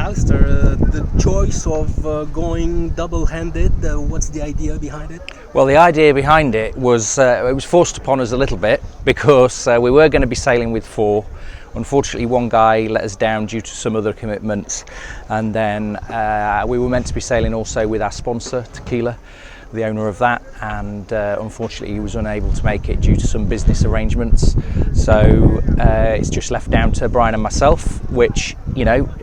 Alister, the choice of going double-handed, what's the idea behind it? Well, the idea behind it was forced upon us a little bit because we were going to be sailing with 4. Unfortunately, one guy let us down due to some other commitments, and then we were meant to be sailing also with our sponsor, TQuila, the owner of that, and unfortunately he was unable to make it due to some business arrangements. So it's just left down to Brian and myself, which, you know,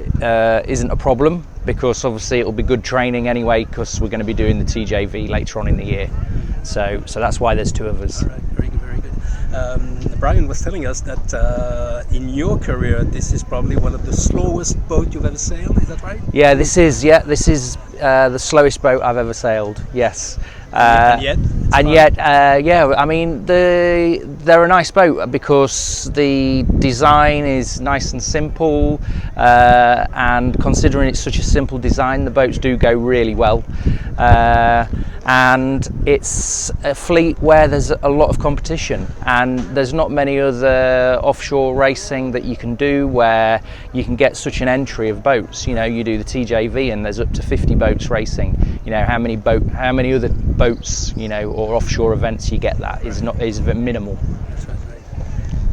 isn't a problem because obviously it'll be good training anyway because we're going to be doing the TJV later on in the year. So that's why there's 2 of us. All right, very good, very good. Brian was telling us that in your career this is probably one of the slowest boats you've ever sailed, is that right? Yeah, this is the slowest boat I've ever sailed, yes. And yet, yeah, I mean, they're a nice boat because the design is nice and simple, and considering it's such a simple design, the boats do go really well. And it's a fleet where there's a lot of competition, and there's not many other offshore racing that you can do where you can get such an entry of boats. You know, you do the TJV and there's up to 50 boats racing. You know, how many other boats, you know, or offshore events you get that is minimal. That's right.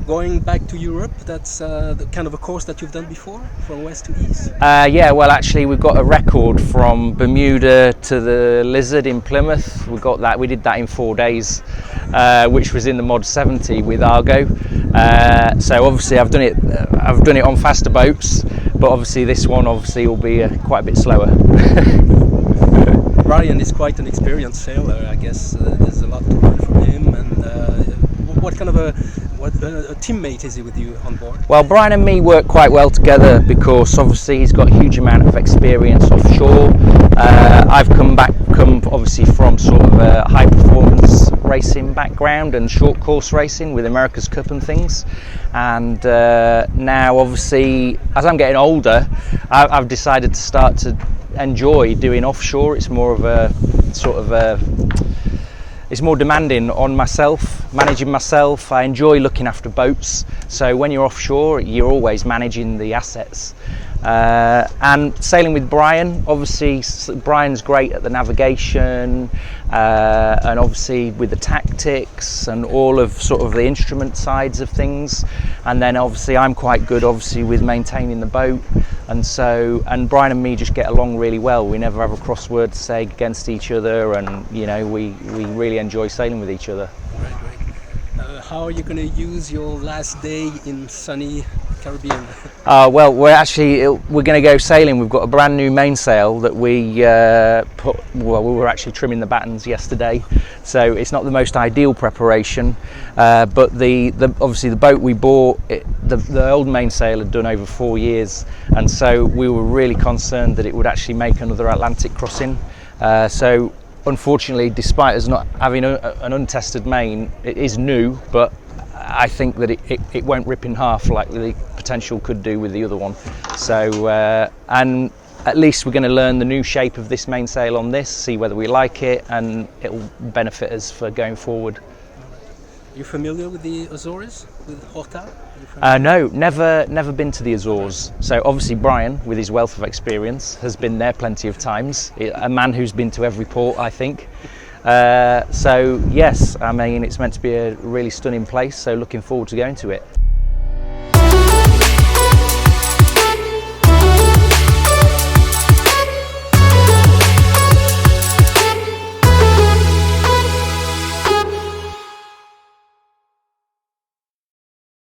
Going back to Europe, that's the kind of a course that you've done before, from west to east? Yeah, well, actually we've got a record from Bermuda to the Lizard in Plymouth. We did that in 4 days, which was in the Mod 70 with Argo. So obviously I've done it on faster boats, but obviously this one will be quite a bit slower. Brian is quite an experienced sailor. I guess there's a lot to learn from him. And what kind of a teammate is he with you on board? Well, Brian and me work quite well together because obviously he's got a huge amount of experience offshore. I've come obviously from sort of a high performance racing background and short course racing with America's Cup and things. And now obviously as I'm getting older, I've decided to start to enjoy doing offshore. It's more of a sort of it's more demanding on myself, managing myself. I enjoy looking after boats, so when you're offshore you're always managing the assets. And sailing with Brian, obviously Brian's great at the navigation, and obviously with the tactics and all of sort of the instrument sides of things, and then obviously I'm quite good obviously with maintaining the boat, and Brian and me just get along really well. We never have a crossword to say against each other, and you know, we really enjoy sailing with each other. Right. How are you going to use your last day in sunny Caribbean? Well, we're going to go sailing. We've got a brand new mainsail that we we were actually trimming the battens yesterday, so it's not the most ideal preparation, but obviously the boat we bought, the old mainsail had done over 4 years, and so we were really concerned that it would actually make another Atlantic crossing. So unfortunately, despite us not having an untested main, it is new, but I think that it won't rip in half like the potential could do with the other one. So and at least we're going to learn the new shape of this mainsail on this, see whether we like it, and it will benefit us for going forward. You familiar with the Azores, with Horta? No, never been to the Azores. So obviously Brian, with his wealth of experience, has been there plenty of times. A man who's been to every port, I think. So yes, I mean, it's meant to be a really stunning place, so looking forward to going to it.